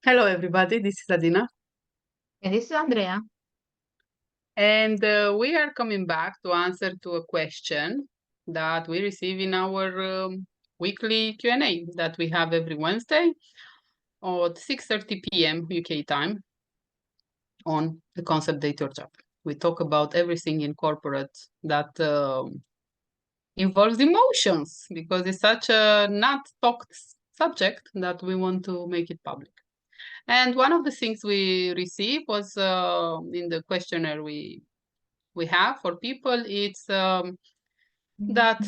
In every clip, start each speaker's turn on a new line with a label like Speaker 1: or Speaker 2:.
Speaker 1: Hello, everybody. This is Adina,
Speaker 2: And this is Andrea.
Speaker 1: and we are coming back to answer to a question that we receive in our weekly Q&A that we have every Wednesday at 6:30 p.m. UK time on the concept Date Your Job. We talk about everything in corporate that involves emotions because it's such a not talked subject that we want to make it public. And one of the things we received was in the questionnaire we have for people, it's that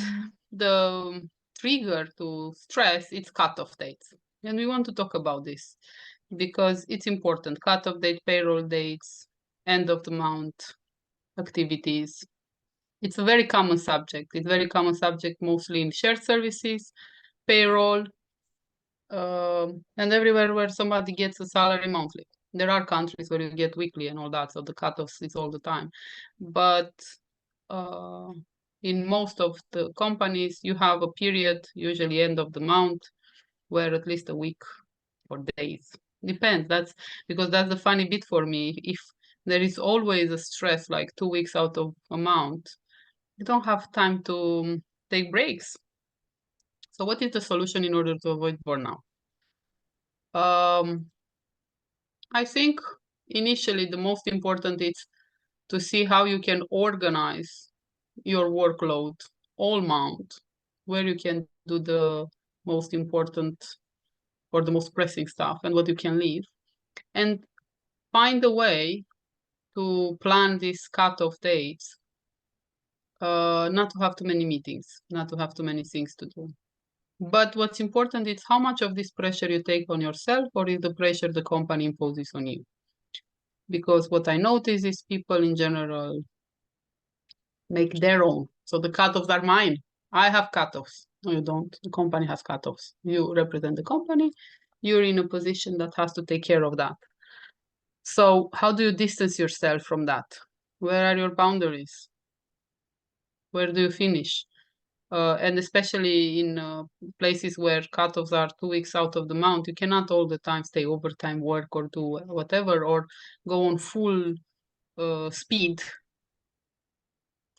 Speaker 1: the trigger to stress, it's cutoff dates. And we want to talk about this because it's important. Cutoff date, payroll dates, end of the month activities. It's a very common subject. It's very common subject mostly in shared services, payroll, and everywhere where somebody gets a salary monthly. There are countries where you get weekly and all that, so the cutoffs is all the time. But uh, in most of the companies, you have a period, usually end of the month, where at least a week or days. Depends. That's because that's the funny bit for me. If there is always a stress, like 2 weeks out of a month, you don't have time to take breaks. So what is the solution in order to avoid burnout? Um, I think initially the most important is to see how you can organize your workload all month, where you can do the most important or the most pressing stuff and what you can leave, and find a way to plan these cutoff dates, not to have too many meetings, not to have too many things to do. But what's important is how much of this pressure you take on yourself or is the pressure the company imposes on you. Because what I notice is people in general make their own. So the cutoffs are mine. I have cutoffs. No, you don't. The company has cutoffs. You represent the company. You're in a position that has to take care of that. So how do you distance yourself from that? Where are your boundaries? Where do you finish? And especially in places where cutoffs are 2 weeks out of the month, you cannot all the time stay overtime work or do whatever or go on full speed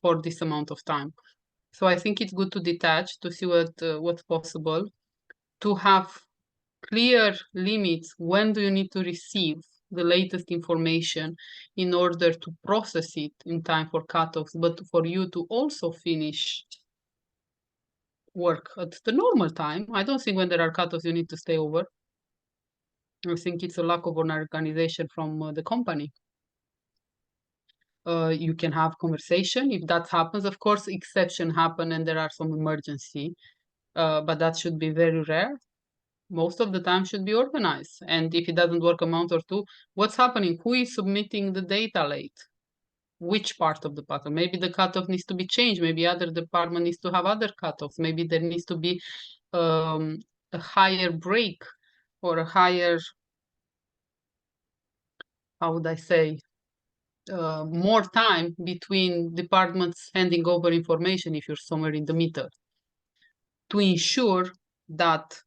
Speaker 1: for this amount of time. So I think it's good to detach to see what's possible, to have clear limits. When do you need to receive the latest information in order to process it in time for cutoffs, but for you to also finish work at the normal time. I don't think when there are cutoffs you need to stay over. I think it's a lack of an organization from the company. You can have conversation if that happens. Of course, exception happen and there are some emergency, but that should be very rare. Most of the time should be organized. And if it doesn't work a month or two, what's happening? Who is submitting the data late? Which part of the pattern? Maybe the cutoff needs to be changed. Maybe other department needs to have other cutoffs. Maybe there needs to be a higher break or a higher, how would I say, more time between departments handing over information if you're somewhere in the middle to ensure that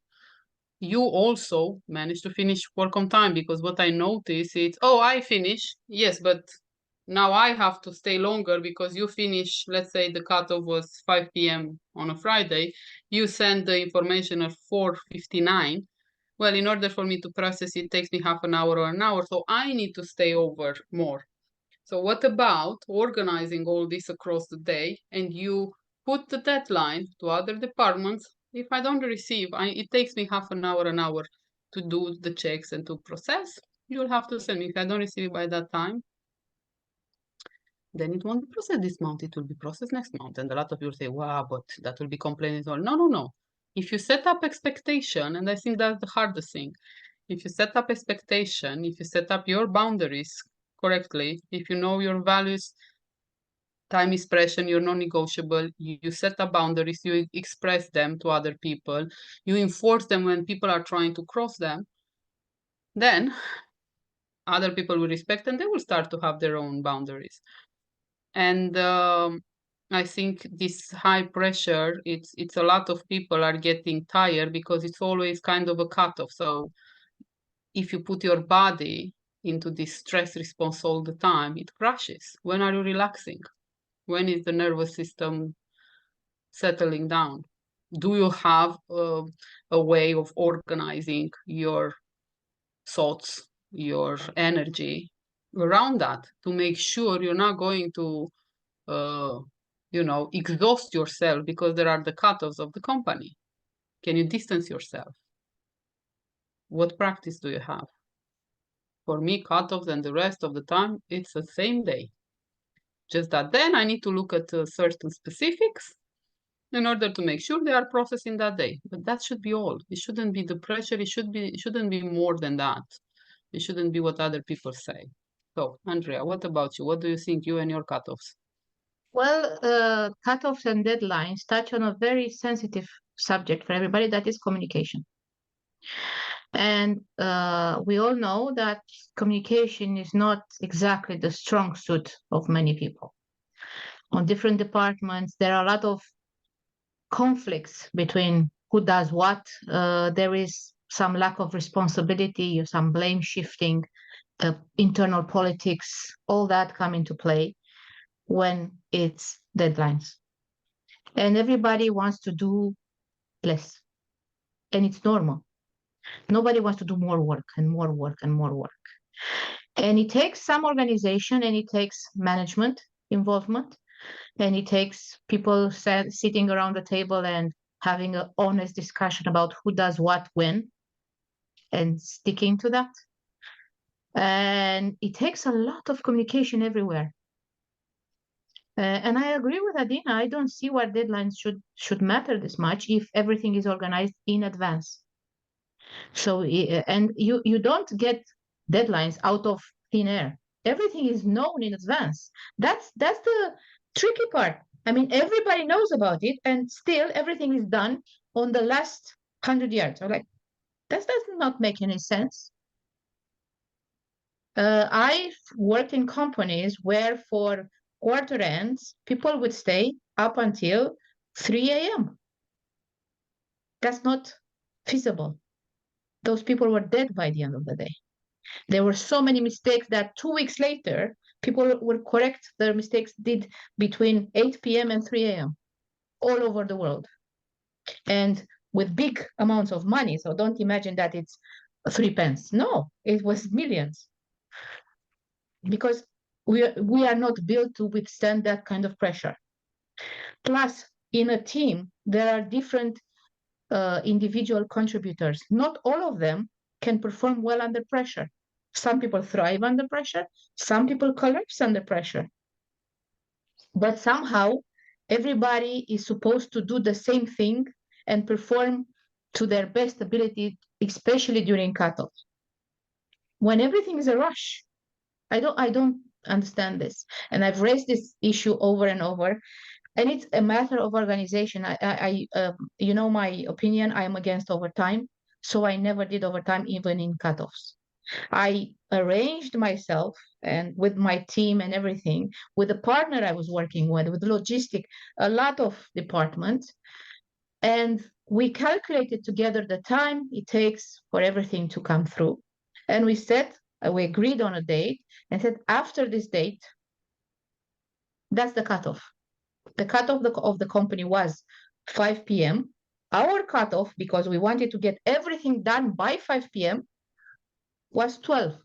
Speaker 1: you also manage to finish work on time. Because what I notice is, oh, I finish, yes, but now I have to stay longer because you finish, let's say the cutoff was 5 p.m. on a Friday, you send the information at 4:59. Well, in order for me to process it takes me half an hour or an hour, so I need to stay over more. So what about organizing all this across the day and you put the deadline to other departments? If I don't receive, it takes me half an hour to do the checks and to process. You'll have to send me. If I don't receive it by that time, then it won't be processed this month. It will be processed next month. And a lot of people say, wow, but that will be complaining. No, no, no. If you set up expectation, and I think that's the hardest thing, if you set up expectation, if you set up your boundaries correctly, if you know your values, time is precious, you're non-negotiable, you set up boundaries, you express them to other people, you enforce them when people are trying to cross them, then other people will respect and they will start to have their own boundaries. And I think this high pressure, it's a lot of people are getting tired because it's always kind of a cutoff. So if you put your body into this stress response all the time, it crashes. When are you relaxing? When is the nervous system settling down? Do you have a way of organizing your thoughts, your energy around that to make sure you're not going to, exhaust yourself because there are the cutoffs of the company? Can you distance yourself? What practice do you have? For me, cutoffs and the rest of the time, it's the same day. Just that then I need to look at certain specifics in order to make sure they are processing that day. But that should be all. It shouldn't be the pressure. It shouldn't be more than that. It shouldn't be what other people say. So, Andrea, what about you? What do you think, you and your cutoffs?
Speaker 2: Well, cutoffs and deadlines touch on a very sensitive subject for everybody, that is communication. And we all know that communication is not exactly the strong suit of many people. On different departments, there are a lot of conflicts between who does what. There is some lack of responsibility, some blame shifting, internal politics, all that come into play when it's deadlines. And everybody wants to do less. And it's normal. Nobody wants to do more work and more work and more work. And it takes some organization and it takes management involvement. And it takes people sitting around the table and having an honest discussion about who does what when and sticking to that. And it takes a lot of communication everywhere. And I agree with Adina. I don't see why deadlines should matter this much if everything is organized in advance. So, and you don't get deadlines out of thin air. Everything is known in advance. That's the tricky part. I mean, everybody knows about it, and still everything is done on the last 100 yards. I'm like, that does not make any sense. I've worked in companies where for quarter ends, people would stay up until 3 a.m. That's not feasible. Those people were dead by the end of the day. There were so many mistakes that 2 weeks later, people would correct their mistakes did between 8 p.m. and 3 a.m. all over the world. And with big amounts of money. So don't imagine that it's 3 pence. No, it was millions. Because we are not built to withstand that kind of pressure. Plus, in a team, there are different individual contributors. Not all of them can perform well under pressure. Some people thrive under pressure, some people collapse under pressure. But somehow, everybody is supposed to do the same thing and perform to their best ability, especially during cutoffs. When everything is a rush, I don't understand this. And I've raised this issue over and over. And it's a matter of organization. You know my opinion. I am against overtime, so I never did overtime, even in cutoffs. I arranged myself and with my team and everything, with the partner I was working with logistic, a lot of departments, and we calculated together the time it takes for everything to come through, and we agreed on a date and said after this date, that's the cutoff. The cutoff of the company was 5 p.m. Our cutoff, because we wanted to get everything done by 5 p.m., was 12.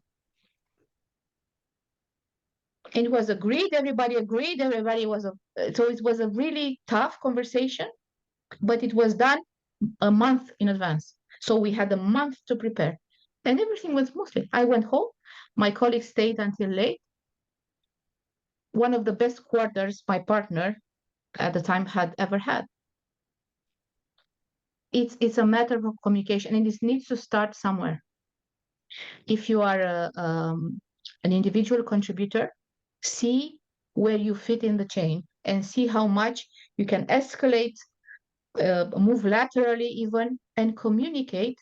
Speaker 2: And it was agreed, everybody agreed, so it was a really tough conversation, but it was done a month in advance. So we had a month to prepare and everything went smoothly. I went home, my colleagues stayed until late. One of the best quarters my partner at the time had ever had. It's a matter of communication, and it needs to start somewhere. If you are an individual contributor, see where you fit in the chain and see how much you can escalate, move laterally even, and communicate.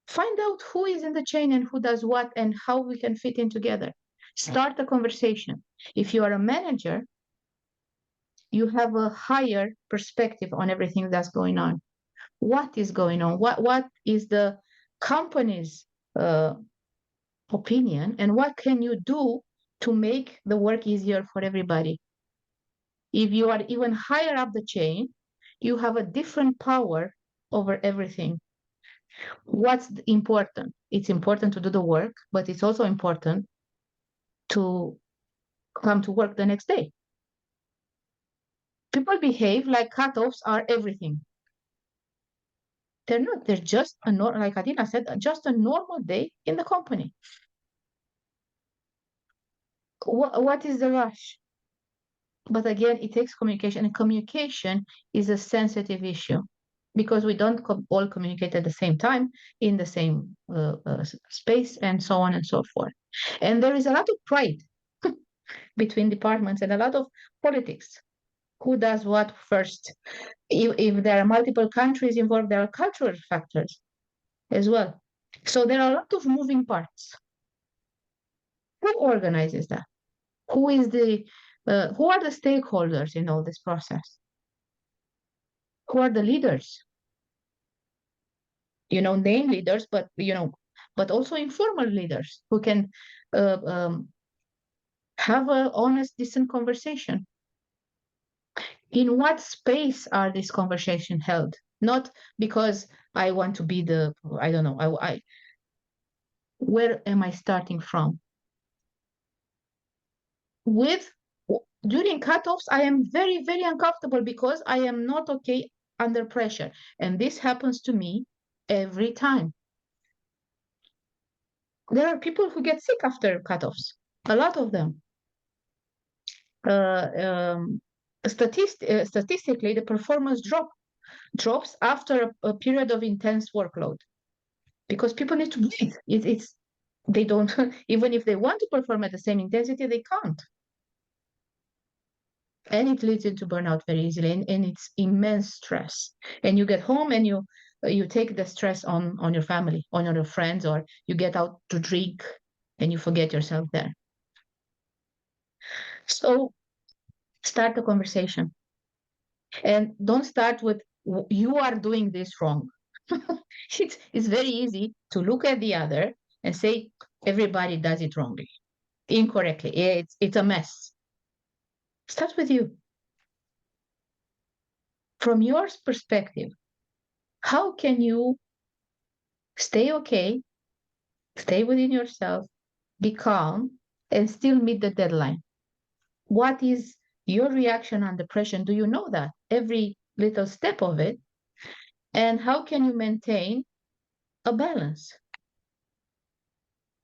Speaker 2: Find out who is in the chain and who does what and how we can fit in together. Start the conversation. If you are a manager, you have a higher perspective on everything that's going on. What is going on? What is the company's opinion, and what can you do to make the work easier for everybody. If you are even higher up the chain, you have a different power over everything. What's important? It's important to do the work, but it's also important to come to work the next day. People behave like cutoffs are everything. They're not. They're just like Adina said, just a normal day in the company. What is the rush? But again, it takes communication, and communication is a sensitive issue because we don't all communicate at the same time in the same space, and so on and so forth. And there is a lot of pride between departments and a lot of politics. Who does what first? If there are multiple countries involved, there are cultural factors as well. So there are a lot of moving parts. Who organizes that? Who is who are the stakeholders in all this process? Who are the leaders? Name leaders, but but also informal leaders who can have an honest, decent conversation. In what space are these conversations held? Not because I want to be I don't know, where am I starting from? During cutoffs, I am very, very uncomfortable because I am not okay under pressure. And this happens to me every time. There are people who get sick after cutoffs, a lot of them. Statistically, the performance drops after a period of intense workload because people need to breathe. They don't, even if they want to perform at the same intensity, they can't. And it leads into burnout very easily, and it's immense stress. And you get home and you take the stress on your family, on your friends, or you get out to drink and you forget yourself there. So start the conversation. And don't start with, you are doing this wrong. It's very easy to look at the other and say, everybody does it wrongly, incorrectly. It's a mess. Start with you. From your perspective, how can you stay okay, stay within yourself, be calm, and still meet the deadline? What is your reaction under pressure? Do you know that? Every little step of it. And how can you maintain a balance?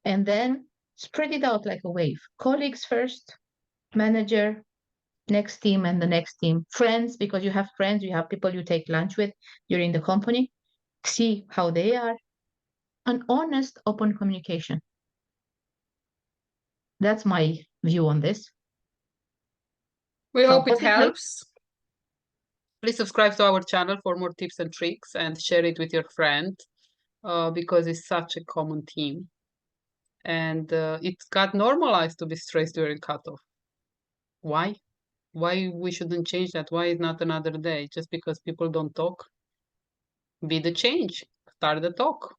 Speaker 2: And then spread it out like a wave. Colleagues first, manager, next team, and the next team. Friends, because you have friends, you have people you take lunch with during the company. See how they are. An honest, open communication. That's my view on this.
Speaker 1: We
Speaker 2: So
Speaker 1: hope it helps. Please subscribe to our channel for more tips and tricks and share it with your friend because it's such a common theme. And it got normalized to be stressed during cutoff. Why? Why we shouldn't change that? Why is not another day? Just because people don't talk? Be the change. Start the talk.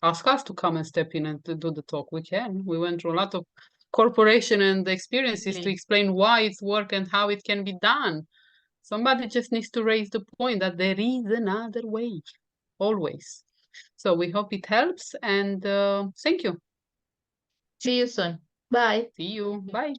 Speaker 1: Ask us to come and step in and to do the talk. We can. We went through a lot of corporation and experiences to explain why it's work and how it can be done. Somebody just needs to raise the point that there is another way, always. So we hope it helps, and thank you.
Speaker 2: see you soon. Bye.
Speaker 1: See you. Bye.